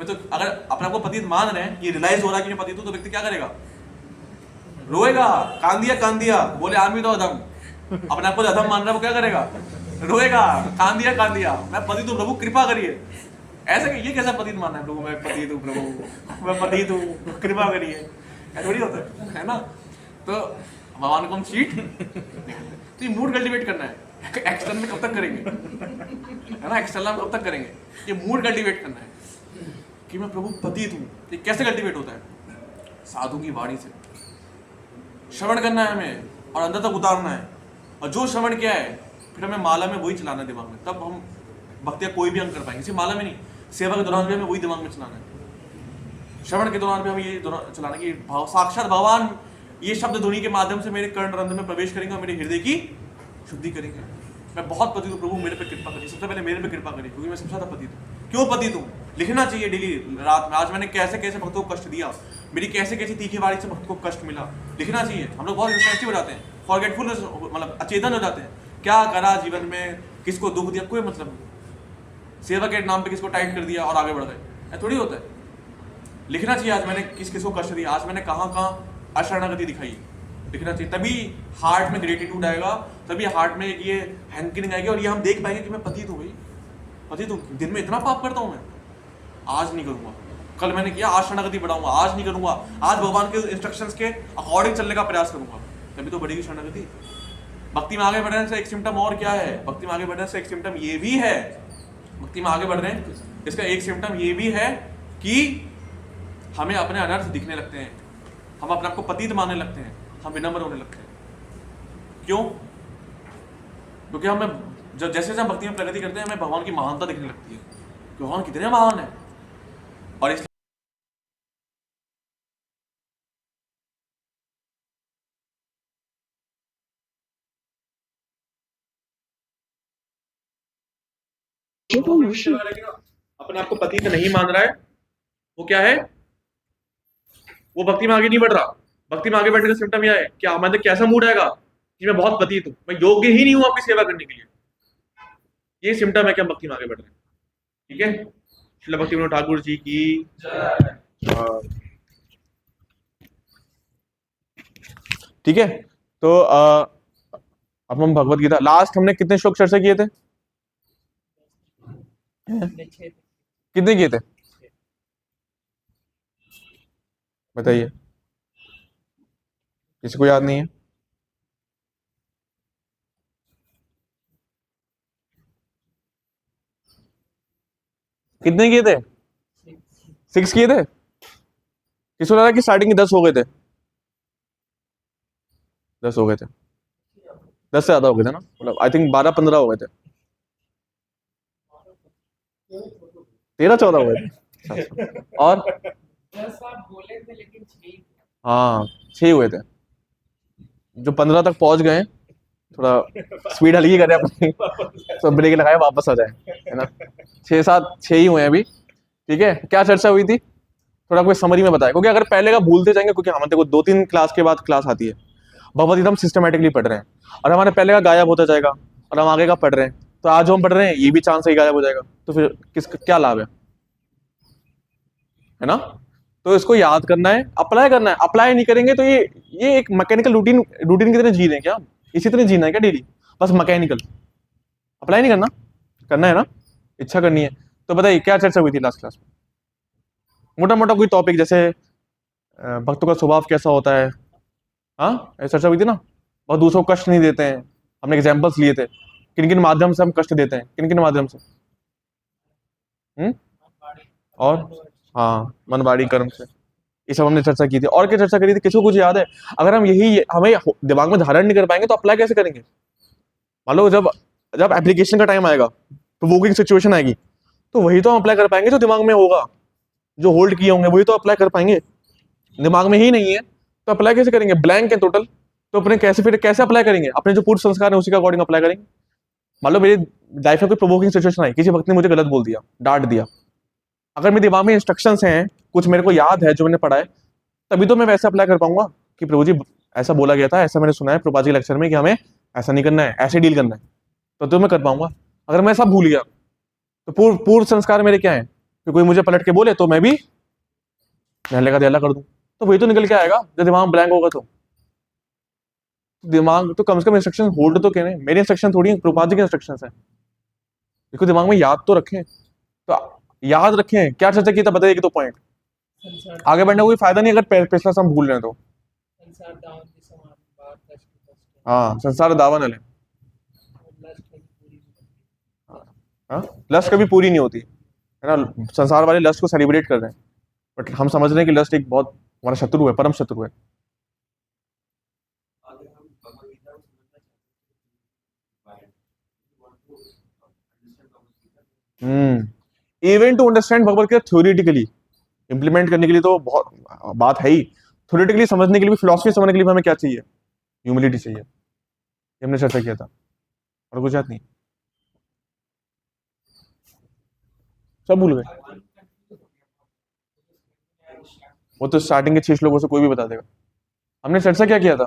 मैं तो अगर अपने आप को पतित मान रहे हैं, ये रियलाइज हो रहा है कि मैं पतित हूँ, तो व्यक्ति क्या करेगा? रोएगा, कान दिया बोले आदमी तो अधम, अपने आप को अधम मान रहा है, वो क्या करेगा? रोएगा, कान दिया मैं पतित हूँ प्रभु कृपा करिए। ऐसे ये कैसा पतित मानना है? प्रभु मैं पतित हूँ, प्रभु मैं पतित हूँ, कृपा करिए, ऐसा थोड़ी होता है ना? तो भगवान को हम चीट तो ये मूड कल्टिवेट करना है। एक्सटर्नल में कब तक करेंगे, है ना? एक्सटर्नल में कब तक करेंगे? ये मूड कल्टिवेट करना है कि मैं प्रभु पतित हूँ। ये कैसे कल्टिवेट होता है? साधु की वाणी से श्रवण करना है हमें और अंदर तक उतारना है। और जो श्रवण किया है फिर हमें माला में वही चलाना है दिमाग में, तब हम भक्तिया कोई भी अंग कर पाएंगे। सिर्फ माला में नहीं, सेवा के दौरान भी हमें वही दिमाग में चलाना है। श्रवण के दौरान भी हमें ये चलाना कि साक्षात भगवान ये शब्द ध्वनि के माध्यम से मेरे कर्ण रंध्र में प्रवेश करेंगे और मेरे हृदय की शुद्धि करेंगे। मैं बहुत पतित हूँ प्रभु, मेरे पे कृपा करिए। सबसे पहले मेरे पे कृपा करिए, क्योंकि मैं सबसे ज्यादा पतित हूँ। क्यों पतित हूँ? लिखना चाहिए डेली रात में, आज मैंने कैसे कैसे भक्तों को कष्ट दिया, मेरी कैसे कैसी तीखी वाणी से भक्त को कष्ट मिला, लिखना चाहिए। हम लोग बहुत इंसेंसिटिव हो जाते हैं, फॉरगेटफुल मतलब अचेतन हो जाते हैं। क्या करा जीवन में, किसको दुख दिया, कोई मतलब नहीं। सेवा के नाम पे किसको टाइट कर दिया और आगे बढ़ गए, ऐसा थोड़ी होता है। लिखना चाहिए आज मैंने किसको कष्ट दिया, आज मैंने कहाँ अशरणागति दिखाई, लिखना चाहिए। तभी हार्ट में ग्रेटिट्यूड आएगा, तभी हार्ट में ये हैंकरिंग आएगी और ये हम देख पाएंगे कि मैं पतित हूँ भाई, पतित हूँ। दिन में इतना पाप करता हूँ मैं, आज नहीं करूँगा। कल मैंने किया, आज शरणागति बढ़ाऊंगा, आज नहीं करूँगा। आज भगवान के इंस्ट्रक्शंस के अकॉर्डिंग चलने का प्रयास करूँगा, तभी तो बढ़ेगी शरणागति। भक्ति में आगे बढ़ने से एक सिम्टम और क्या है? भक्ति में आगे बढ़ने से एक सिम्टम ये भी है, भक्ति में आगे बढ़ रहे हैं इसका एक सिम्टम ये भी है कि हमें अपने अनर्थ दिखने लगते हैं, हम अपने आप को पतित मानने लगते हैं, हम विनम्र होने लगते हैं। क्यों? क्योंकि हमें जब जैसे जैसे हम भक्ति में प्रगति करते हैं, हमें भगवान की महानता दिखने लगती है कि भगवान कितने महान है। और इसलिए अपने आप को पतित नहीं मान रहा है, वो क्या है? वो भक्ति में आगे नहीं बढ़ रहा। भक्ति में आगे बढ़ने का सिम्टम यह है कि हमारे कैसा मूड आएगा कि मैं बहुत पतित हूँ, मैं योग्य ही नहीं हूँ आपकी सेवा करने के लिए। ये सिम्टम है कि हम भक्ति में आगे बढ़ रहे हैं। ठीक है, श्रील भक्ति विनोद ठाकुर जी की ठीक है। तो अब हम भगवत गीता लास्ट हमने कितने श्लोक चर्चा किए थे? कितने किए थे बताइए, किसी को याद नहीं है? कितने किए थे? 6 किए थे। किसको लगा कि स्टार्टिंग के 10 हो गए थे? 10 हो गए थे, 10 से ज्यादा हो गए थे ना, मतलब आई थिंक 12-15 हो गए थे, 13-14 हो गए थे। और 10 आप बोले थे लेकिन 6 हाँ 6 हुए थे। जो 15 तक पहुंच गए, थोड़ा स्पीड हल्की करें अपनी, तो ब्रेक लगाए वापस आ जाए, है ना। 6 ही हुए हैं अभी। ठीक है, क्या चर्चा हुई थी थोड़ा कोई समरी में बताए, क्योंकि अगर पहले का भूलते जाएंगे, क्योंकि हमारे को 2-3 क्लास के बाद क्लास आती है, भगवत गीता हम सिस्टमेटिकली पढ़ रहे हैं और हमारे पहले का गायब होता जाएगा और हम आगे का पढ़ रहे हैं, तो आज जो हम पढ़ रहे हैं ये भी चांस ही गायब हो जाएगा, तो फिर क्या लाभ है ना। तो इसको याद करना है, अप्लाई करना है। अप्लाई नहीं करेंगे तो ये एक मैकेनिकल रूटीन की तरह जी रहे हैं क्या? इसी तरह जीना है क्या डेली? बस मैकेनिकल, अप्लाई नहीं करना, करना है ना, इच्छा करनी है। तो बताइए क्या चर्चा हुई थी लास्ट क्लास में? मोटा मोटा कोई टॉपिक, जैसे भक्तों का स्वभाव कैसा होता है, हाँ ऐसी चर्चा हुई थी ना। बहुत दूसरों को कष्ट नहीं देते हैं, हमने एग्जाम्पल्स लिए थे, किन किन माध्यम से हम कष्ट देते हैं, किन किन माध्यम से। और हाँ, मनवाड़ी कर्म से, ये सब हमने चर्चा की थी। और क्या चर्चा करी थी, किसी को कुछ याद है? अगर हम यही हमें दिमाग में धारण नहीं कर पाएंगे तो अप्लाई कैसे करेंगे? मान लो जब जब एप्लीकेशन का टाइम आएगा, प्रोवोकिंग सिचुएशन आएगी, तो वही तो हम अप्लाई कर पाएंगे जो दिमाग में होगा, जो होल्ड किए होंगे वही तो अप्लाई कर पाएंगे। दिमाग में ही नहीं है तो अप्लाई कैसे करेंगे? ब्लैंक है टोटल, तो अपने कैसे अप्लाई करेंगे? अपने जो पूर्व संस्कार है उसी के अकॉर्डिंग अप्लाई करेंगे। मान लो मेरी लाइफ में कोई प्रोवोकिंग सिचुएशन आई, किसी वक्त ने मुझे गलत बोल दिया, डांट दिया, अगर मेरे दिमाग में इंस्ट्रक्शंस हैं, कुछ मेरे को याद है जो मैंने पढ़ा है, तभी तो मैं वैसे अप्लाई कर पाऊंगा कि प्रभु जी ऐसा बोला गया था, ऐसा मैंने सुना है प्रभुपाद जी के लेक्चर में कि हमें ऐसा नहीं करना है, ऐसे डील करना है, तो मैं कर पाऊंगा। अगर मैं सब भूल गया तो पूर्व संस्कार मेरे क्या है? कि कोई मुझे पलट के बोले तो मैं भी नहले का दहला कर दूं, तो वही तो निकल के आएगा जब दिमाग ब्लैंक होगा। तो दिमाग तो कम से कम इंस्ट्रक्शन होल्ड तो करें, मेरे इंस्ट्रक्शन थोड़ी प्रभुपाद जी के इंस्ट्रक्शन है। देखो दिमाग में याद तो रखें, तो याद रखें क्या चर्चा की था बताइए कि तो पॉइंट संसार आगे बढ़ने का कोई फायदा नहीं अगर पिछला से हम भूल रहे हैं तो। संसार दावन के समान बात कष्ट कष्ट हाँ संसार दावन है। लस्ट कभी पूरी नहीं होती। हाँ लस्ट कभी पूरी नहीं होती है ना। संसार वाले लस्ट को सेलिब्रेट कर रहे हैं, बट हम समझ रहे हैं कि लस्ट एक बहुत हमारा शत्रु है, परम शत्रु है। अगर हम भगवद गीता को समझना चाहते हैं even to understand Bhagavad Gita theoretically, implement करने के लिए तो बहुत बात है ही। थ्योरेटिकली समझने के लिए भी, फिलोसफी समझने के लिए भी हमें क्या चाहिए? ह्यूमिलिटी चाहिए। ये हमने चर्चा किया था, और कुछ बात नहीं। सब भूल गए। वो तो स्टार्टिंग के 6 श्लोकों से कोई भी बता देगा। हमने चर्चा क्या किया था?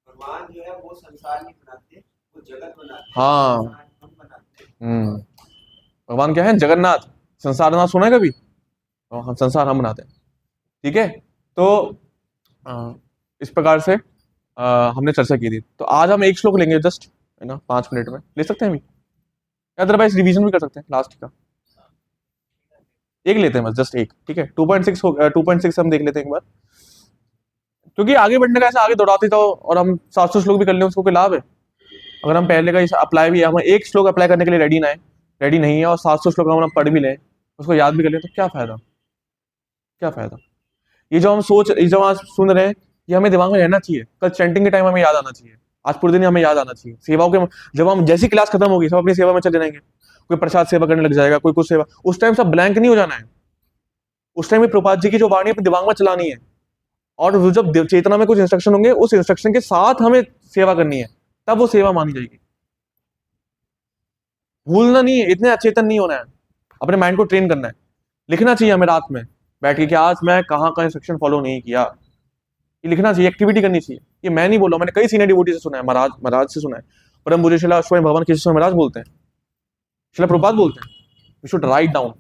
भगवान जो है वो संसार नहीं बनाते, वो जगत बनाते हैं। हाँ। संसार हम बनाते हैं। भगवान क्या है? जगन्नाथ। संसारनाथ सुना है कभी? तो हम संसार हम बनाते हैं। ठीक है, तो इस प्रकार से हमने चर्चा की थी। तो आज हम एक श्लोक लेंगे जस्ट, है ना, 5 मिनट में ले सकते हैं अभी, अदरवाइज रिवीजन भी कर सकते हैं लास्ट का। एक लेते हैं बस, जस्ट एक, ठीक है। 2.6 2.6 हम देख लेते हैं एक बार, क्योंकि आगे बढ़ने का ऐसा आगे दौड़ाते तो, और हम 700 श्लोक भी कर लें उसको कोई लाभ है? अगर हम पहले का अप्लाई भी, हम एक श्लोक अप्लाई करने के लिए रेडी नहीं है, और 700 श्लोक हम पढ़ भी लें, उसको याद भी कर लें, तो क्या फायदा? क्या फायदा? ये जो हम सुन रहे हैं, ये हमें दिमाग में रहना चाहिए। कल चैंटिंग के टाइम हमें याद आना चाहिए, आज पूरे दिन हमें याद आना चाहिए। सेवाओं के जब हम जैसी क्लास खत्म होगी सब अपनी सेवा में चले जाएंगे, कोई प्रसाद सेवा करने लग जाएगा, कोई कुछ सेवा, उस टाइम सब ब्लैंक नहीं हो जाना है। उस टाइम में प्रभुपाद जी की जो वाणी अपने दिमाग में चलानी है, और वो जब चेतना में कुछ इंस्ट्रक्शन होंगे उस इंस्ट्रक्शन के साथ हमें सेवा करनी है, तब वो सेवा मानी जाएगी। भूलना नहीं है, इतने अचेतन नहीं होना है, अपने माइंड को ट्रेन करना है। लिखना चाहिए हमें रात में बैठ के कि आज मैं कहाँ का इंस्ट्रक्शन फॉलो नहीं किया, ये लिखना चाहिए, एक्टिविटी करनी चाहिए। ये मैं नहीं बोल रहा हूं, मैंने कई सीनियर डिवोटी से सुना है, महाराज से सुना है, परम पूज्य शिला स्वयं भगवान केशव स्वामी महाराज बोलते हैं, शिला प्रभुपाद बोलते हैं, वी शुड राइट डाउन।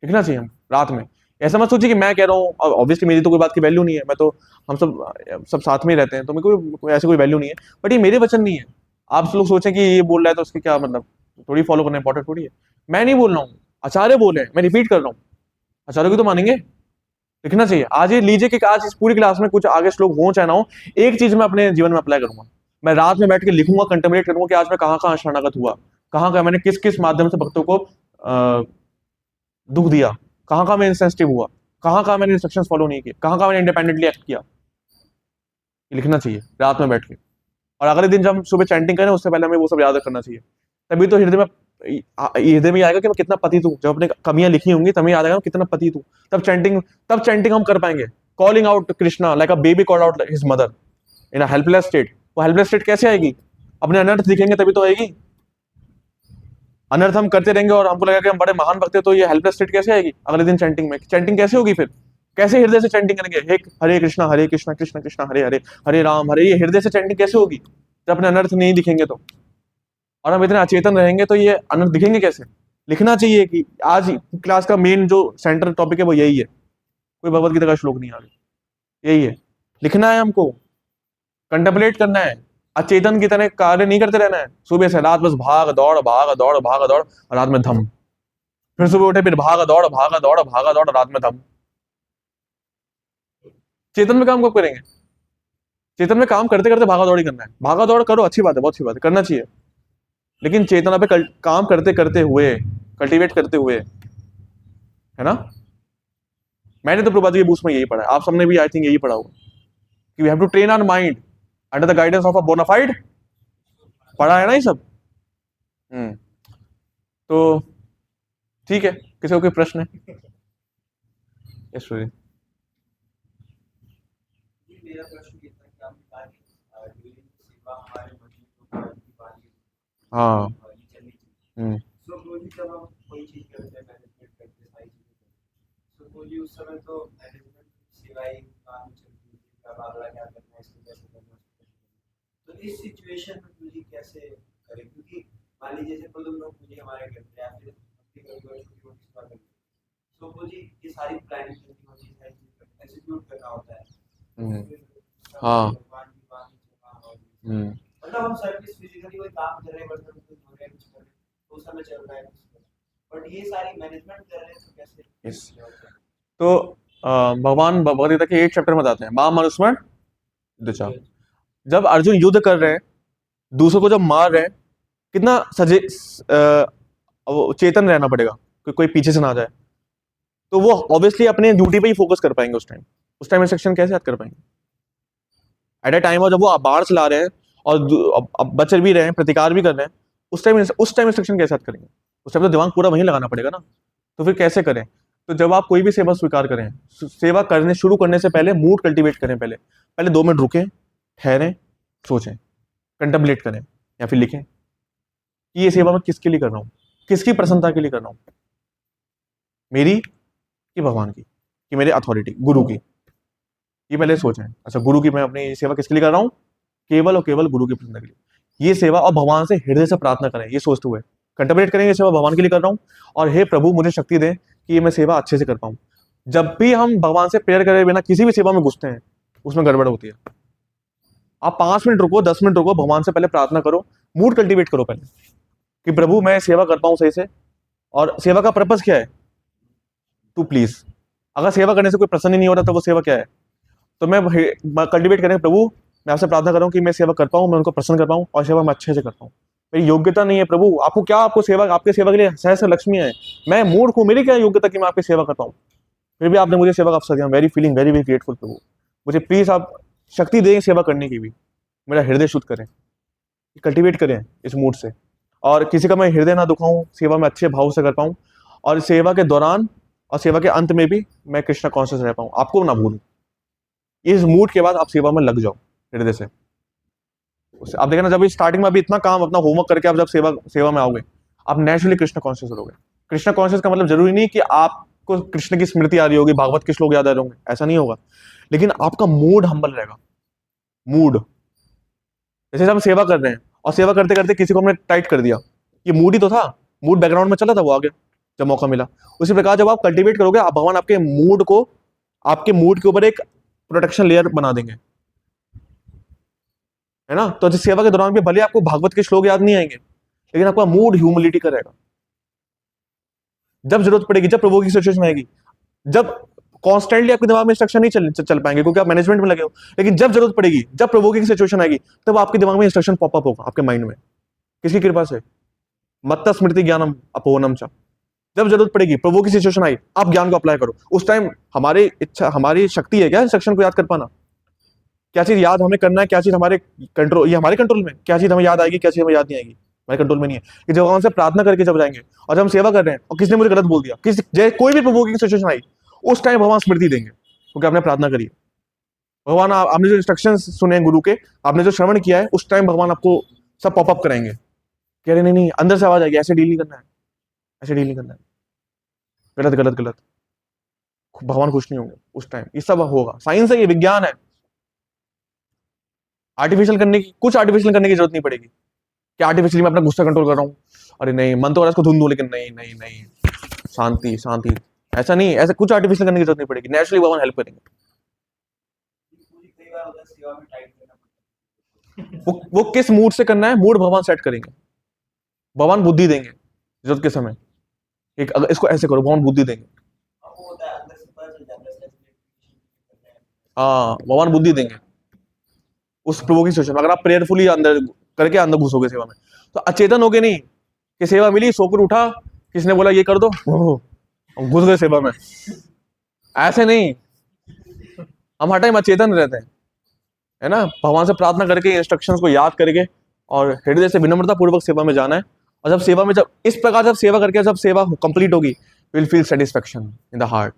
लिखना चाहिए हम रात में। ऐसा मत सोचिए कि मैं कह रहा हूँ, ऑब्वियसली मेरी तो कोई बात की वैल्यू नहीं है, मैं तो, हम सब साथ में ही रहते हैं, तो मेरे को ऐसे कोई वैल्यू नहीं है, बट ये मेरे वचन नहीं है। आप लोग सोचें कि ये बोल रहा है तो उसके क्या मतलब, थोड़ी फॉलो करना इंपॉर्टेंट थोड़ी है। मैं नहीं बोल रहा हूँ, आचार्य बोले, मैं रिपीट कर रहा हूँ, आचार्य की तो मानेंगे। लिखना चाहिए। आज ये लीजिए कि आज इस पूरी क्लास में कुछ आगे श्लोक हो चाहे ना हो, एक चीज मैं अपने जीवन में अप्लाई करूंगा। मैं रात में बैठ के लिखूंगा, कंटेम्पलेट करूंगा कि आज मैं कहाँ कहाँ शरणागत हुआ, कहाँ कहाँ मैंने किस किस माध्यम से भक्तों को दुख दिया, कहाँ कहाँ मैं इंसेंसिटिव हुआ, कहाँ कहाँ मैंने इंस्ट्रक्शंस फॉलो नहीं किए, कहाँ कहाँ मैंने इंडिपेंडेंटली एक्ट किया। ये लिखना चाहिए रात में बैठ के। और अगले दिन जब हम सुबह चैंटिंग करें उससे पहले हमें वो सब याद करना चाहिए। तभी तो हृदय में आएगा कि मैं कितना पतित हूँ। जब अपने कमियां लिखी होंगी तभी याद आएगा कितना पतित हूँ। तब चैंटिंग हम कर पाएंगे। Calling out Krishna like a baby called out his mother in a helpless state. वो हेल्पलेस स्टेट कैसे आएगी? अपने अनर्थ दिखेंगे तभी तो आएगी। अनर्थ हम करते रहेंगे और हमको लगेगा कि हम बड़े महान भक्त हैं, तो ये हेल्पलेस स्टेट कैसे आएगी अगले दिन चैंटिंग में? चैंटिंग कैसे होगी फिर? कैसे हृदय से चैंटिंग करेंगे? हे हरे कृष्णा कृष्ण कृष्ण हरे हरे, हरे राम हरे, ये हृदय से चैंटिंग कैसे होगी जब अपने अनर्थ नहीं दिखेंगे तो? और हम इतने अचेतन रहेंगे तो ये अनर्थ दिखेंगे कैसे? लिखना चाहिए कि आज क्लास का मेन जो सेंट्रल टॉपिक है वो यही है, कोई भगवत गीता का श्लोक नहीं आगे, यही है। लिखना है हमको, कंटेम्पलेट करना है, अचेतन की तरह कार्य नहीं करते रहना है। सुबह से रात बस भाग दौड़ भाग दौड़ भाग दौड़, रात में धम, फिर सुबह उठे फिर भाग दौड़ भाग दौड़ भागा दौड़, रात में धम। चेतन में काम कब करेंगे? चेतन में काम करते करते भागा दौड़ी करना है। भागा दौड़ करो, अच्छी बात है, बहुत अच्छी बात है, करना चाहिए, लेकिन चेतना पे काम करते करते हुए, कल्टीवेट करते हुए, है ना। मैंने तो प्रभुपाद जी के बूस्ट में यही पढ़ा है, आप सबने भी आई थिंक यही पढ़ा होगा कि we have to train our mind under the guidance of a bonafide. पढ़ा है ना ये सब? तो ठीक है, किसी को कोई प्रश्न है? यस सूर्य। ये मेरा प्रश्न ये था कि आपने कहा कि ड्यूरिंग सेवा हमारे मन में तो भगवान की वाणी हाँ। वाणी चलनी चाहिए। हम्म। सो बोलिए जब हम कोई चीज करते हैं, मैनेजमेंट करते हैं, सारी चीजें करते हैं, सो बोलिए उस समय तो मैनेजमेंट सेवाएं काम चलती है, कब अगला क्या करना है, इसको कैसे करना है, उसको कैसे करना है। तो इस सिचुएशन में मुझे कैसे करें? क्योंकि मान लीजिए जैसे कोई लोग मुझे हमारे घर पे या फिर अपनी कभी कभी छोटी मोटी सेवा करनी है, तो वो जी ये सारी प्लानिंग करनी होती है, सारी चीज़ एग्जीक्यूट करना होता है। हम्म, फिर हाँ, भगवान की बात जगह और हम्म, मतलब हम सर्विस फिजिकली कोई काम कर रहे हैं, बर्तन कुछ धो रहे हैं, कुछ कर रहे हैं, तो उस समय चल रहा है कुछ कर रहे हैं। बट ये सारी मैनेजमेंट कर रहे हैं तो कैसे यस। क्या होता है? तो भगवान भगवद गीता के 8 चैप्टर में बताते हैं, मां मनुस्मरण युद्धचा। जब अर्जुन युद्ध कर रहे हैं, दूसरों को जब मार रहे हैं, कितना वो चेतन रहना पड़ेगा कि कोई पीछे से ना आ जाए। तो वो ऑब्वियसली अपने ड्यूटी पे ही फोकस कर पाएंगे उस टाइम इंस्ट्रक्शन कैसे याद कर पाएंगे एट अ टाइम। और जब वो बाढ़ चला रहे हैं और अब बच भी रहे हैं, प्रतिकार भी कर रहे हैं, उस टाइम इंस्ट्रक्शन कैसे याद करेंगे? उस टाइम तो दिमाग पूरा वहीं लगाना पड़ेगा ना। तो फिर कैसे करें? तो जब आप कोई भी सेवा स्वीकार करें, सेवा करने शुरू करने से पहले मूड कल्टीवेट करें। पहले पहले 2 मिनट रुकें, ठहरें, सोचें, कंटेम्पलेट करें या फिर लिखें कि ये सेवा मैं किसके लिए कर रहा हूँ, किसकी प्रसन्नता के लिए कर रहा हूँ, मेरी कि भगवान की, कि मेरे अथॉरिटी गुरु की। ये पहले सोचें। अच्छा, गुरु की मैं अपनी ये सेवा किसके लिए कर रहा हूँ? केवल और केवल गुरु की प्रसन्नता के लिए। ये सेवा, और भगवान से हृदय से प्रार्थना करें, ये सोचते हुए कंटेम्पलेट करेंगे ये सेवा भगवान के लिए कर रहा हूँ, और हे प्रभु मुझे शक्ति दें कि ये मैं सेवा अच्छे से कर पाऊँ। जब भी हम भगवान से प्रेयर करे बिना किसी भी सेवा में घुसते हैं, उसमें गड़बड़ होती है। आप 5 मिनट रुको, 10 मिनट रुको, भगवान से पहले प्रार्थना करो, मूड कल्टीवेट करो पहले कि प्रभु मैं सेवा कर पाऊँ सही से। और सेवा का पर्पस क्या है? To please. अगर सेवा करने से कोई प्रसन्न ही नहीं हो रहा तो वो सेवा क्या है? तो मैं कल्टीवेट करें, प्रभु मैं आपसे प्रार्थना कर रहा हूँ कि मैं सेवा कर पाऊँ, मैं उनको प्रसन्न कर पाऊँ और सेवा मैं अच्छे से कर पाऊँ। मेरी योग्यता नहीं है प्रभु, आपको क्या, आपको सेवा, आपके सेवा के लिए सहस्त्र लक्ष्मियां हैं, मैं मूर्ख हूँ, मेरी क्या योग्यता कि मैं आपकी सेवा कर पाऊँ? फिर भी आपने मुझे सेवा का अवसर दिया, very feeling very very grateful प्रभु। मुझे प्लीज आप शक्ति दें सेवा करने की भी, मेरा हृदय शुद्ध करें, कल्टीवेट करें इस मूड से, और किसी का मैं हृदय ना दुखाऊं, सेवा में अच्छे भाव से कर पाऊं, और सेवा के दौरान और सेवा के अंत में भी मैं कृष्णा कॉन्शियस रह पाऊं, आपको ना भूलूं। इस मूड के बाद आप सेवा में लग जाओ हृदय से। आप देखना, जब स्टार्टिंग में अभी इतना काम अपना होमवर्क करके आप जब सेवा में आओगे, आप नेचुरली कृष्ण कॉन्शियस रहोगे। कृष्ण कॉन्शियस का मतलब जरूरी नहीं कि आपको कृष्ण की स्मृति आ रही होगी, भागवत के श्लोक याद आ रहे होंगे, ऐसा नहीं होगा, लेकिन आपका मूड हम्बल रहेगा। मूड, जैसे हम सेवा कर रहे हैं और सेवा करते करते किसी को हमने टाइट कर दिया, ये मूड ही तो था, मूड बैकग्राउंड में चला था, वो आ गया जब मौका मिला। उसी प्रकार जब आप कल्टीवेट करोगे, आप भगवान आपके मूड को, आपके मूड के ऊपर एक प्रोटेक्शन लेयर बना देंगे, है ना। तो सेवा के दौरान भी भले आपको भागवत के श्लोक याद नहीं आएंगे, लेकिन आपका मूड ह्यूमिलिटी का रहेगा। जब जरूरत पड़ेगी, जब प्रभु की सिचुएशन आएगी, जब कॉन्स्टेंटली आपके दिमाग में इंस्ट्रक्शन नहीं चल पाएंगे क्योंकि आप मैनेजमेंट में लगे हो, लेकिन जब जरूरत पड़ेगी, जब प्रभु की सिचुएशन आएगी, तब आपके दिमाग में इंस्ट्रक्शन पॉपअप होगा आपके माइंड में। किसकी कृपा से? मत्त स्मृति ज्ञानम अपोहनम च। जब जरूरत पड़ेगी, प्रभु की सिचुएशन आई, आप ज्ञान को अप्लाई करो। उस टाइम हमारी इच्छा, हमारी शक्ति है क्या इंस्ट्रक्शन को याद कर पाना? क्या चीज याद हमें करना है, क्या चीज हमारे कंट्रोल, ये हमारे कंट्रोल में, क्या चीज हमें याद आएगी, क्या चीज हमें याद नहीं आएगी, हमारे कंट्रोल में नहीं है। कि जब हम से प्रार्थना करके जब जाएंगे और जब हम सेवा कर रहे हैं और किसी ने मुझे गलत बोल दिया, कोई भी प्रभु की सिचुएशन आई, उस टाइम भगवान स्मृति देंगे क्योंकि आपने प्रार्थना करी है। भगवान, आपने जो इंस्ट्रक्शन सुने गुरु के, आपने जो श्रवण किया है, उस टाइम भगवान आपको सब पॉपअप कराएंगे। कह रहे नहीं नहीं, अंदर से आवाज आएगी, ऐसे डील नहीं करना है, ऐसे डील नहीं करना है, गलत गलत गलत। भगवान खुश नहीं होंगे उस टाइम। ये सब होगा, साइंस है, ये विज्ञान है। कुछ आर्टिफिशियल करने की जरूरत नहीं पड़ेगी कि आर्टिफिशियली मैं अपना गुस्सा कंट्रोल कर रहा हूँ, अरे नहीं मन तो हो रहा है इसको धुन दूं, लेकिन नहीं नहीं नहीं, शांति शांति। ऐसा नहीं, ऐसा कुछ आर्टिफिशियल करने की जरूरत नहीं पड़ेगी, नेचुरली भगवान हेल्प करेंगे। पूरी कई बार होता है सेवा में टाइट करना पड़ता है। वो किस मूड से करना है, मूड भगवान सेट करेंगे, भगवान बुद्धि देंगे जरूरत के समय। एक अगर इसको ऐसे करो, भगवान बुद्धि देंगे। अब वो होता है अंदर से पता चल जाता है कैसे करना है। हाँ, भगवान बुद्धि देंगे उस प्रभु की सिचुएशन में। अगर आप प्रेयरफुली अंदर करके अंदर घुसोगे सेवा में, तो अचेतन होगे नहीं कि सेवा मिली, सोकर उठा, किसने बोला ये कर दो, घुस गए सेवा में। ऐसे नहीं, हम हर टाइम अचेतन रहते हैं, है ना। भगवान से प्रार्थना करके, इंस्ट्रक्शंस को याद करके और हृदय से विनम्रता पूर्वक सेवा में जाना है। और जब सेवा में, जब इस प्रकार जब सेवा करके जब सेवा कंप्लीट होगी, will feel satisfaction in the heart.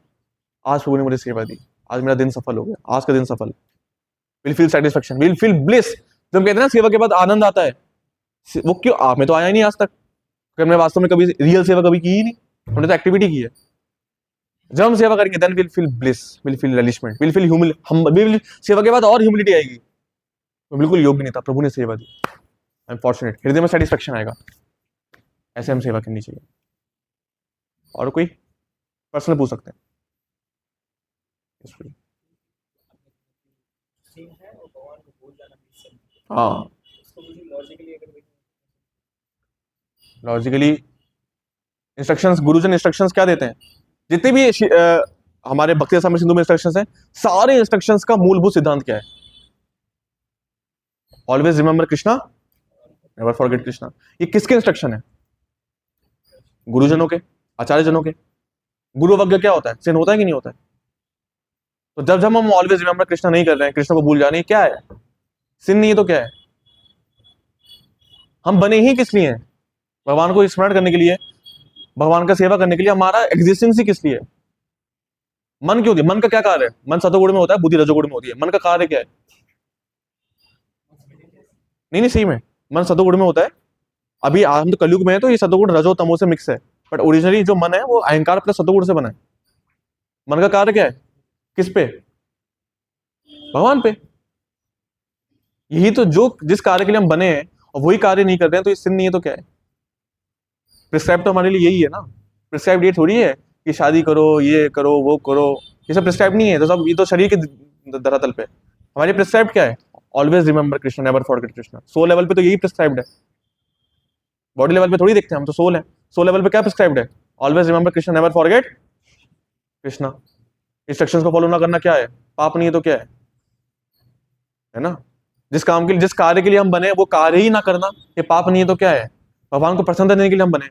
आज प्रभु ने मुझे सेवा दी, आज मेरा दिन सफल हो गया, आज का दिन सफल। Will feel satisfaction, will feel bliss. जब कहते हैं ना सेवा के बाद आनंद आता है, वो क्यों? आप में तो आया ही नहीं आज तक, हमने वास्तव में कभी रियल सेवा कभी की ही नहीं, हमने तो एक्टिविटी की है। जब हम सेवा करेंगे, then will feel bliss, will feel relishment, will feel humble. सेवा के बाद और ह्यूमिलिटी आएगी, मैं बिल्कुल योग्य नहीं था, प्रभु ने सेवा दी, आई एम फॉर्चुनेट, हृदय में सेटिस्फेक्शन आएगा। ऐसे हम सेवा करनी चाहिए। और कोई पर्सनल पूछ सकते हैं? Yes, please. सीन है वो भगवान को भूल जाना भी sin है। हाँ, उसको मुझे लॉजिकली अगर देखें लॉजिकली इंस्ट्रक्शंस, गुरुजन इंस्ट्रक्शंस क्या देते हैं? जितने भी हमारे भक्ति रसामृत सिंधु में इंस्ट्रक्शंस हैं, सारे इंस्ट्रक्शंस का मूलभूत सिद्धांत क्या है? Always remember Krishna, never forget Krishna. ये किसके इंस्ट्रक्शन है? गुरुजनों के, आचार्यजनों के। गुरु वज्ञ क्या होता है? सिन होता है कि नहीं होता है? तो जब जब हम ऑलवेज रिमेंबर कृष्णा नहीं कर रहे हैं, कृष्ण को भूल जाने, क्या है? सिन नहीं है तो क्या है? हम बने ही किस लिए हैं? भगवान को स्मरण करने के लिए, भगवान का सेवा करने के लिए। हमारा एग्जिस्टेंस ही किस लिए है? मन क्यों दिया? मन का क्या कार्य है? मन सतोगुण में होता है, बुद्धि रजोगुण में होती है। मन का कार्य क्या है? नहीं, सही में मन सतोगुण में होता है। अभी हम तो कलयुग में है, तो ये सतोगुण रजो तमो से मिक्स है, बट ओरिजिनली जो मन है वो अहंकार प्लस सतोगुण से बना है। मन का कार्य क्या है? किस पे? भगवान पे। यही तो जो जिस कार्य के लिए हम बने हैं और वही कार्य नहीं कर रहे हैं, तो ये सिन नहीं है तो क्या है? प्रिस्क्राइब तो हमारे लिए यही है ना। प्रिस्क्राइब ये थोड़ी है कि शादी करो, ये करो, वो करो। ये सब प्रिस्क्राइब नहीं है। तो सब ये तो शरीर के धरातल पे। हमारे प्रिस्क्राइब क्या है? Always remember Krishna, never forget Krishna. Soul level पे तो यही प्रिस्क्राइब्ड है। बॉडी लेवल पे थोड़ी देखते हैं, हम तो सोल है। सोल लेवल पे क्या प्रिस्क्राइब्ड है? Always remember Krishna, never forget Krishna. Instructions को फॉलो ना करना क्या है? पाप नहीं है तो क्या है ना? जिस काम के लिए, जिस कार्य के लिए हम बने वो कार्य ही ना करना, ये पाप नहीं है तो क्या है? भगवान को प्रसन्नता देने के लिए हम बने,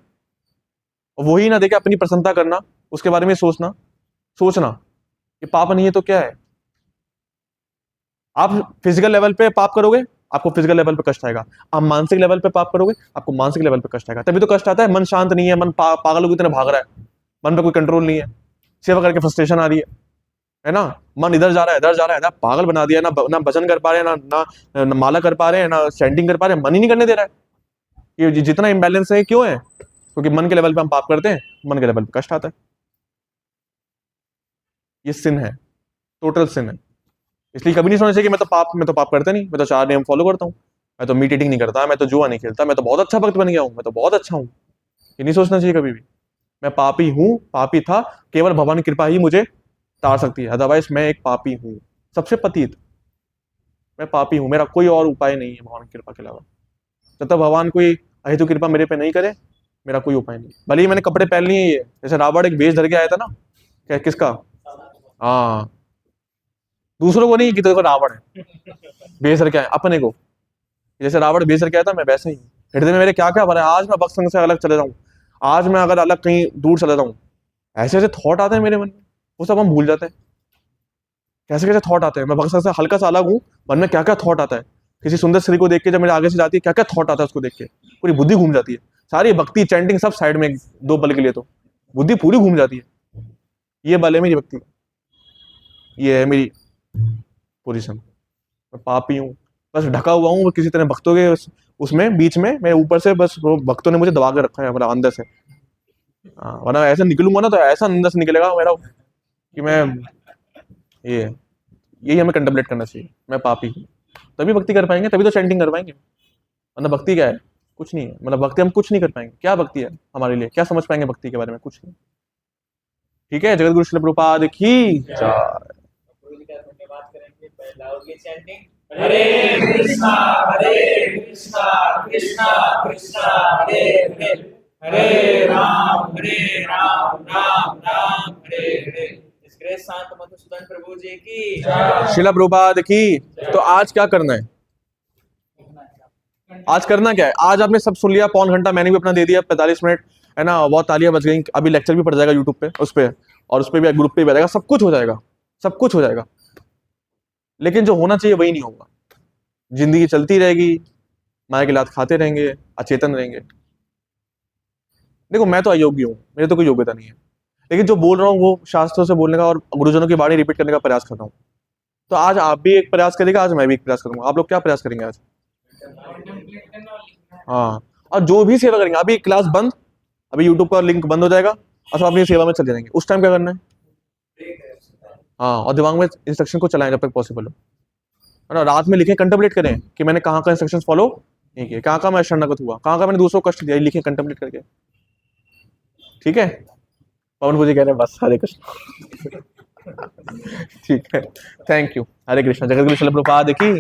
और वही ना देके अपनी प्रसन्नता करना, उसके बारे में सोचना ये पाप नहीं है तो क्या है? आप फिजिकल लेवल पे पाप करोगे, आपको फिजिकल लेवल पे कष्ट आएगा। आप मानसिक लेवल पे पाप करोगे, आपको मानसिक लेवल पे कष्ट आएगा। तभी तो कष्ट आता है। मन शांत नहीं है, मन पागलों की तरह भाग रहा है, मन पे कोई कंट्रोल नहीं है, सेवा करके फ्रस्ट्रेशन आ रही है ना? मन इधर जा रहा है, इधर जा रहा है, ना पागल बना दिया, ना भजन कर पा रहे हैं, ना माला कर पा रहे हैं, ना चैंटिंग कर पा रहे हैं। मन ही नहीं करने दे रहा है। ये जितना इम्बैलेंस है क्यों है? क्योंकि मन के लेवल पे हम पाप करते हैं, मन के लेवल पे कष्ट आता है। ये सिन है, टोटल सिन है। इसलिए कभी नहीं सोचना चाहिए कि मैं तो पाप करता नहीं, मैं तो 4 नियम फॉलो करता हूँ, मैं तो मीट ईटिंग नहीं करता, मैं तो जुआ नहीं खेलता, मैं तो बहुत अच्छा भक्त बन गया हूँ, मैं तो बहुत अच्छा हूँ। ये नहीं सोचना चाहिए कभी भी। मैं पापी हूँ, पापी था, केवल भगवान की कृपा ही मुझे तार सकती है, अदरवाइज मैं एक पापी हूँ, सबसे पतित। मैं पापी हूँ, मेरा कोई और उपाय नहीं है भगवान की कृपा के अलावा। जब तक भगवान कोई अहेतु कृपा मेरे पे नहीं करे, मेरा कोई उपाय नहीं। भले ही मैंने कपड़े पहन लिए, ये जैसे रावण एक वेश धर के आया था ना, क्या किसका? हाँ, दूसरों को नहीं कि देखो रावण है, वेश धर के आया अपने को। जैसे रावण वेश धर के आया था, मैं वैसे ही हृदय में मेरे क्या क्या भरा है। आज मैं भक्त संग से अलग चले जाऊं, आज मैं अगर अलग कहीं दूर चले जाऊं, ऐसे ऐसे थॉट आते हैं मेरे मन में, वो सब हम भूल जाते हैं। कैसे कैसे थॉट आते हैं। मैं भक्त संग से हल्का सा अलग हूँ, मन में क्या क्या थॉट आता है। किसी सुंदर स्त्री को देख के जब मेरे आगे से जाती है, क्या क्या थॉट आता है उसको देख के, पूरी बुद्धि घूम जाती है। सारी भक्ति चैंटिंग सब साइड में, 2 पल के लिए तो बुद्धि पूरी घूम जाती है। ये बल है मेरी भक्ति, ये है मेरी पोजीशन। मैं पापी हूँ, बस ढका हुआ हूँ किसी तरह भक्तों के उसमें बीच में। मैं ऊपर से बस वो भक्तों ने मुझे दबा के रखा है मतलब अंदर से। वरना ऐसे निकलूंगा ना तो ऐसा अंदर से निकलेगा मेरा कि मैं ये यही हमें कंटेम्पलेट करना चाहिए। मैं पापी हूँ, तभी भक्ति कर पाएंगे, तभी तो चैंटिंग कर पाएंगे। मतलब भक्ति क्या है? कुछ नहीं है। मतलब भक्ति हम कुछ नहीं कर पाएंगे। क्या भक्ति है हमारे लिए? क्या समझ पाएंगे भक्ति के बारे में? कुछ नहीं। ठीक है, जगत गुरु श्रील प्रभुपाद की जय। गुरु जी का धन्यवाद करेंगे। लाउडली चैंटिंग हरे कृष्णा कृष्णा कृष्णा हरे हरे, हरे राम राम राम हरे हरे। इस ग्रेस शांत मधुसूदन प्रभु जी की श्रील प्रभुपाद की। तो आज क्या करना है? आज करना क्या है? आज आपने सब सुन लिया, पौन घंटा मैंने भी अपना दे दिया, 45 मिनट है ना, बहुत तालियां बज गई। अभी लेक्चर भी पड़ जाएगा यूट्यूब पे, उस पे, और उस पे भी ग्रुप पे भी आ जाएगा, सब कुछ हो जाएगा, सब कुछ हो जाएगा। लेकिन जो होना चाहिए वही नहीं होगा। जिंदगी चलती रहेगी, माया की लात खाते रहेंगे, अचेतन रहेंगे। देखो मैं तो अयोग्य हूँ, मेरे तो कोई योग्यता नहीं है, लेकिन जो बोल रहा हूँ वो शास्त्रों से बोलने का और गुरुजनों की वाणी रिपीट करने का प्रयास कर रहा हूँ। तो आज आप भी एक प्रयास करेगा, आज मैं भी एक प्रयास करूंगा। आप लोग क्या प्रयास करेंगे आज? हाँ, और जो भी सेवा करेंगे, अभी क्लास बंद, अभी यूट्यूब का लिंक बंद हो जाएगा और सब अपनी सेवा में चले जाएंगे। उस टाइम क्या करना है? हाँ, और दिमाग में इंस्ट्रक्शन को चलाएं जब तक पॉसिबल हो, है ना। रात में लिखें, कंटेम्पलेट करें कि मैंने कहाँ का इंस्ट्रक्शंस फॉलो नहीं किया। कहाँ मैं शरणागत हुआ, कहाँ मैंने दूसरों को कष्ट दिया, लिखे कंटेम्पलेट करके। ठीक है, पवन पूजी कह रहे हैं बस। हरे कृष्ण। ठीक है, थैंक यू। हरे कृष्ण। जगत गुरु श्रील प्रभुपाद की